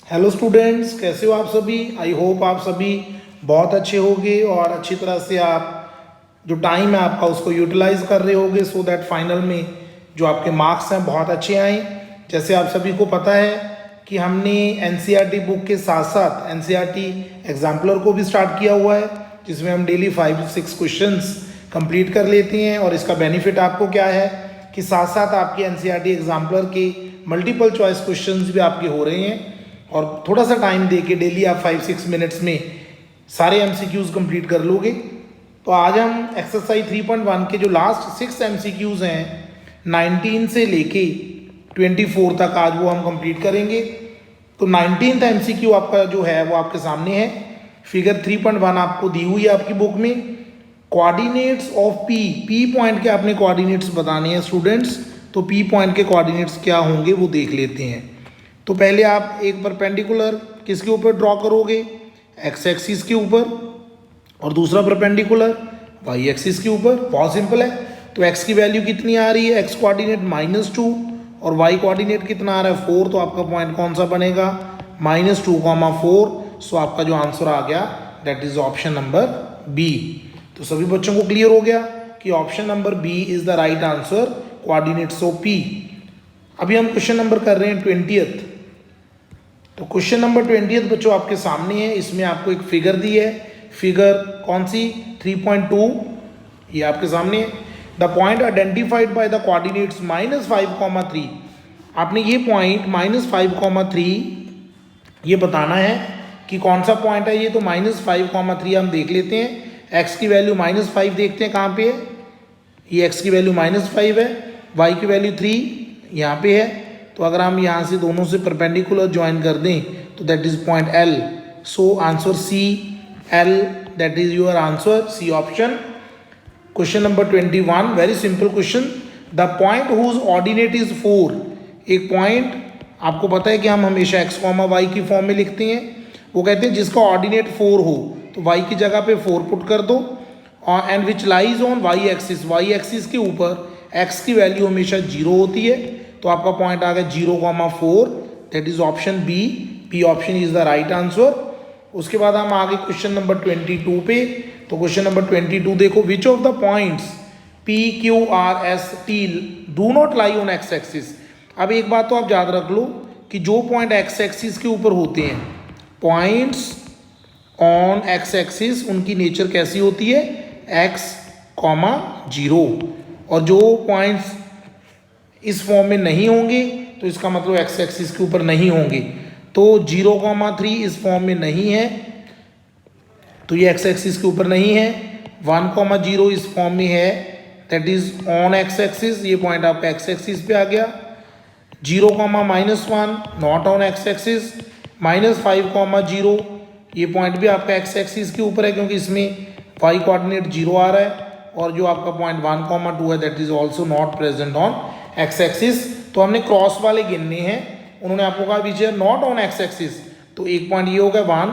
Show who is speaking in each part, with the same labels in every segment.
Speaker 1: Hello students, कैसे हो आप सभी। आई होप आप सभी बहुत अच्छे होंगे और अच्छी तरह से आप जो टाइम है आपका उसको यूटिलाइज कर रहे होंगे सो दैट फाइनल में जो आपके मार्क्स हैं बहुत अच्छे आए। जैसे आप सभी को पता है कि हमने एनसीईआरटी बुक के साथ साथ एनसीईआरटी एग्जाम्पलर को भी स्टार्ट किया हुआ है, जिसमें हम डेली 5-6 क्वेश्चंस कंप्लीट कर लेते हैं। और इसका बेनिफिट आपको क्या है कि साथ साथ आपके एनसीईआरटी एग्जाम्पलर के मल्टीपल चॉइस क्वेश्चंस भी आपके हो रहे हैं और थोड़ा सा टाइम दे के डेली आप 5-6 मिनट्स में सारे एमसीक्यूज कंप्लीट कर लोगे। तो आज हम एक्सरसाइज 3.1 के जो लास्ट 6 एमसीक्यूज हैं 19 से लेके 24 तक आज वो हम कंप्लीट करेंगे। तो 19th एमसीक्यू आपका जो है वो आपके सामने है। फिगर 3.1 आपको दी हुई है आपकी बुक में। कोऑर्डिनेट्स ऑफ पी पॉइंट के आपने कोऑर्डिनेट्स बताने हैं स्टूडेंट्स। तो पी पॉइंट के कोऑर्डिनेट्स क्या होंगे वो देख लेते हैं। तो पहले आप एक परपेंडिकुलर किसके ऊपर ड्रॉ करोगे, एक्स एक्सिस के ऊपर, और दूसरा परपेंडिकुलर वाई एक्सिस के ऊपर। बहुत सिंपल है। तो एक्स की वैल्यू कितनी आ रही है, एक्स कोऑर्डिनेट -2 और वाई कोऑर्डिनेट कितना आ रहा है 4। तो आपका पॉइंट कौन सा बनेगा, -2, 4। सो आपका जो आंसर आ गया that is option number B. तो सभी बच्चों को क्लियर हो गया कि option number B is the right answer, coordinates of P. अभी हम क्वेश्चन नंबर कर रहे हैं 20th। तो क्वेश्चन नंबर 20th बच्चों आपके सामने है। इसमें आपको एक फिगर दी है। फिगर कौन सी, 3.2, ये आपके सामने है। The point identified by the coordinates -5, 3। आपने ये पॉइंट -5, 3 ये बताना है कि कौन सा पॉइंट है ये। तो -5, 3 हम देख लेते हैं। एक्स की वैल्यू -5 देखते हैं कहाँ पे है, ये एक्स की वैल्यू -5 है, वाई की वैल्यू 3 यहाँ पे है। तो अगर हम यहाँ से दोनों से परपेंडिकुलर ज्वाइन कर दें तो that is point L. So answer C, L, that is your answer, C option. Question number 21, very simple question. The point whose ordinate is 4। एक पॉइंट आपको पता है कि हम हमेशा एक्स कॉमा वाई की फॉर्म में लिखते हैं। वो कहते हैं जिसका ऑर्डिनेट 4 हो तो वाई की जगह पे 4 पुट कर दो, और and which lies on Y axis, Y axis के ऊपर एक्स की वैल्यू हमेशा 0 होती है। तो आपका पॉइंट आ गया 0,4, that is option B. B option is the right answer. उसके बाद हम आगे क्वेश्चन नंबर 22 पे। तो क्वेश्चन नंबर 22 देखो, which of the points P Q R S T do not lie on X axis. अब एक बात तो आप याद रख लो कि जो पॉइंट एक्स एक्सिस के ऊपर होते हैं, पॉइंट्स ऑन एक्स एक्सिस, उनकी नेचर कैसी होती है, x, 0। और जो पॉइंट्स इस फॉर्म में नहीं होंगे तो इसका मतलब एक्स एक्सिस के ऊपर नहीं होंगे। तो 0,3 इस फॉर्म में नहीं है तो ये एक्स एक्सिस के ऊपर नहीं है। 1,0 इस फॉर्म में है, that is on X axis, ये पॉइंट आपका एक्स एक्सिस पे आ गया। 0,-1 नॉट ऑन एक्स एक्सिस। -5,0 ये पॉइंट भी आपका एक्स एक्सिस के ऊपर है क्योंकि इसमें वाई कोऑर्डिनेट 0 आ रहा है। और जो आपका पॉइंट 1,2 है that is also not present on X axis. तो हमने क्रॉस वाले गिनने हैं। उन्होंने आपको कहा which are not on X axis, तो एक पॉइंट ये हो गया 1,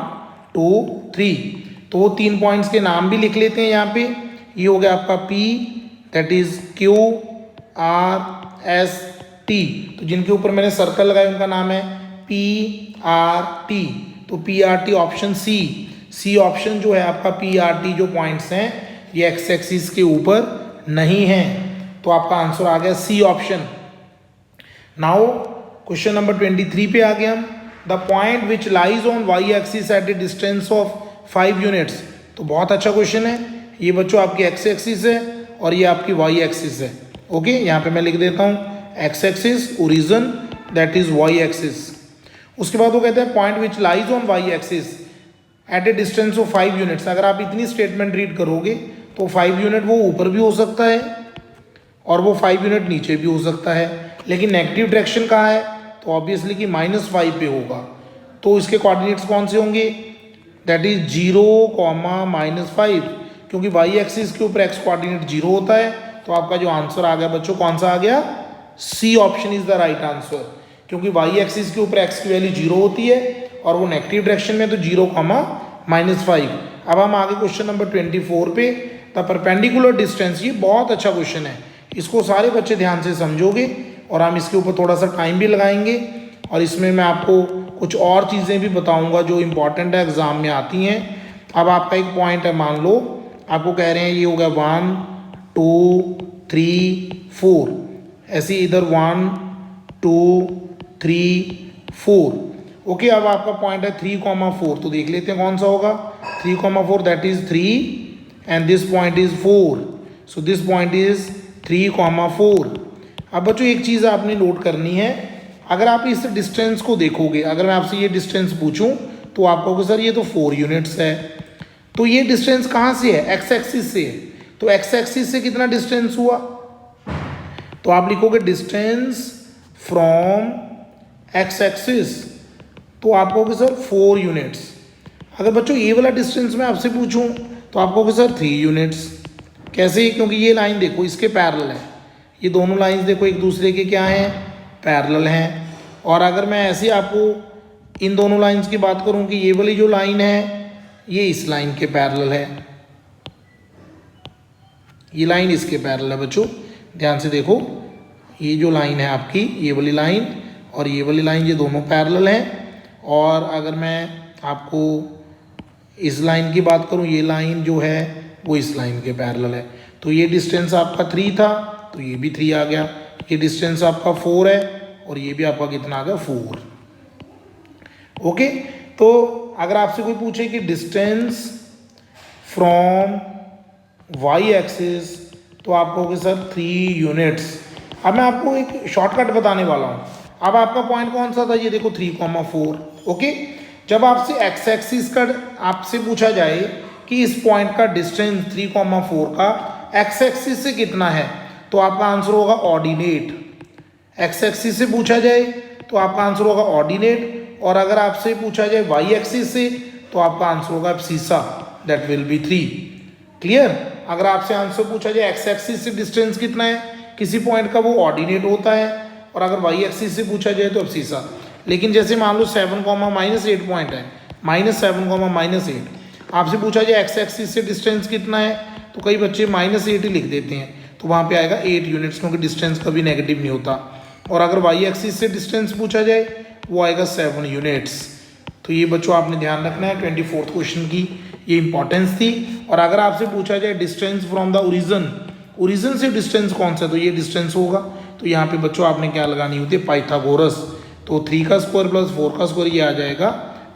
Speaker 1: 2, 3। तो वो 3 पॉइंट्स के नाम भी लिख लेते हैं यहाँ पे। ये हो गया आपका P, that is Q, R, S, T। तो जिनके ऊपर मैंने सर्कल लगाया उनका नाम है P, R, T। तो P, R, T option C. C option जो है आपका P, R, T जो पॉइंट्स हैं ये एक्स एक्सिस के ऊपर नहीं है। तो आपका आंसर आ गया C option. Now question number 23 पे आ गया हम। The point which lies on Y axis at a distance of 5 units. तो बहुत अच्छा क्वेश्चन है ये बच्चों। आपकी एक्स एक्सिस है और ये आपकी वाई एक्सिस है। ओके, यहाँ पे मैं लिख देता हूँ X axis, origin, that is Y axis. उसके बाद वो कहते हैं point which lies on Y axis at a distance of 5 units. अगर आप इतनी स्टेटमेंट रीड करोगे तो 5 यूनिट वो ऊपर भी हो सकता है और वो 5 यूनिट नीचे भी हो सकता है, लेकिन नेगेटिव डायरेक्शन कहाँ है, तो ऑब्वियसली कि -5 पे होगा। तो इसके कोऑर्डिनेट्स कौन से होंगे, दैट इज 0, -5, क्योंकि वाई एक्सिस के ऊपर एक्स कोऑर्डिनेट 0 होता है। तो आपका जो आंसर आ गया बच्चों कौन सा आ गया, C option is the right answer. क्योंकि वाई एक्सिस के ऊपर एक्स की वैल्यू 0 होती है और वो नेगेटिव डायरेक्शन में, तो 0, -5। अब हम आगे क्वेश्चन नंबर 24 पे। द परपेंडिकुलर डिस्टेंस, ये बहुत अच्छा क्वेश्चन है, इसको सारे बच्चे ध्यान से समझोगे और हम इसके ऊपर थोड़ा सा टाइम भी लगाएंगे। और इसमें मैं आपको कुछ और चीज़ें भी बताऊंगा जो इम्पोर्टेंट है, एग्ज़ाम में आती हैं। अब आपका एक पॉइंट है, मान लो आपको कह रहे हैं ये हो गया 1 2 3 4, ऐसे इधर 1 2 3 4। ओके, अब आपका पॉइंट है 3,4, तो देख लेते हैं कौन सा होगा। 3,4 that is 3 and this point is 4, so this point is 3,4। अब बच्चों एक चीज़ आपने नोट करनी है, अगर आप इस डिस्टेंस को देखोगे, अगर मैं आपसे ये डिस्टेंस पूछूं तो आप कहोगे सर ये तो 4 यूनिट्स है। तो ये डिस्टेंस कहाँ से है? एक्स एक्सिस से है। तो एक्स एक्सिस से कितना डिस्टेंस हुआ? तो आप लिखोगे डिस्टेंस फ्रॉम एक्स एक्सिस, तो आप कहोगे सर 4 यूनिट्स। अगर बच्चों ये वाला डिस्टेंस मैं आपसे पूछूं तो आप कहोगे सर 3 यूनिट्स। कैसे? क्योंकि ये लाइन देखो इसके पैरेलल है, ये दोनों लाइंस देखो एक दूसरे के क्या हैं? पैरेलल हैं। और अगर मैं ऐसे आपको इन दोनों लाइंस की बात करूं कि ये वाली जो लाइन है ये इस लाइन के पैरेलल है, ये लाइन इसके पैरेलल है। बच्चों ध्यान से देखो, ये जो लाइन है आपकी, ये वाली लाइन और ये वाली लाइन, ये दोनों पैरेलल हैं। और अगर मैं आपको इस लाइन की बात करूं, ये लाइन जो है वो इस लाइन के पैरेलल है। तो ये डिस्टेंस आपका 3 था, तो ये भी 3 आ गया। ये डिस्टेंस आपका 4 है और ये भी आपका कितना आ गया? 4। ओके, तो अगर आपसे कोई पूछे कि डिस्टेंस फ्रॉम वाई एक्सिस, तो आप कहोगे सर 3 यूनिट्स। अब मैं आपको एक शॉर्टकट बताने वाला हूँ। अब आपका पॉइंट कौन सा था? ये देखो 3,4। ओके, जब आपसे एक्स एक्सिस का आपसे पूछा जाए कि इस पॉइंट का डिस्टेंस 3,4 का एक्स एक्सिस से कितना है, तो आपका आंसर होगा ऑर्डिनेट। एक्स एक्सिस से पूछा जाए तो आपका आंसर होगा ऑर्डिनेट, और अगर आपसे पूछा जाए वाई एक्सिस से तो आपका आंसर होगा abscissa, that will be 3। Clear? अगर आपसे आंसर पूछा जाए एक्स एक्सिस से डिस्टेंस कितना है किसी पॉइंट का, वो ऑर्डिनेट होता है, और अगर वाई एक्सिस से पूछा जाए तो एब्सिसा। लेकिन जैसे मान लो 7,-8 पॉइंट है, -7,-8, आपसे पूछा जाए एक्स एक्सिस से डिस्टेंस कितना है, तो कई बच्चे -8 ही लिख देते हैं, तो वहाँ पे आएगा 8 यूनिट्स, क्योंकि डिस्टेंस कभी नेगेटिव नहीं होता। और अगर वाई एक्सिस से डिस्टेंस पूछा जाए वो आएगा 7 यूनिट्स। तो ये बच्चों आपने ध्यान रखना है, 24th क्वेश्चन की ये इंपॉर्टेंस थी। और अगर आपसे पूछा जाए डिस्टेंस फ्रॉम द ओरिजिन से डिस्टेंस कौन सा, तो ये डिस्टेंस होगा। तो यहाँ पे बच्चों आपने क्या लगानी होती है? पाइथागोरस। तो 3 का स्क्वायर प्लस 4 का स्क्वायर, ये आ जाएगा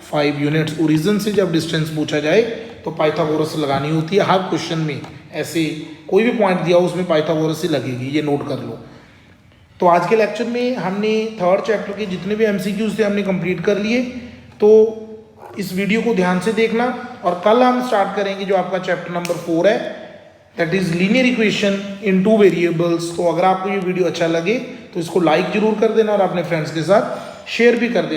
Speaker 1: 5 यूनिट्स। ओरिजिन से जब डिस्टेंस पूछा जाए तो पाइथागोरस लगानी होती है। हर क्वेश्चन में ऐसे कोई भी पॉइंट दिया हो उसमें पाइथागोरस ही लगेगी, ये नोट कर लो। तो आज के लेक्चर में हमने 3rd चैप्टर के जितने भी एमसीक्यूज थे हमने कंप्लीट कर लिए। तो इस वीडियो को ध्यान से देखना, और कल हम स्टार्ट करेंगे जो आपका चैप्टर नंबर 4 है, that is linear equation in 2 variables. तो अगर आपको ये वीडियो अच्छा लगे तो इसको लाइक जरूर कर देना और अपने फ्रेंड्स के साथ शेयर भी कर देना।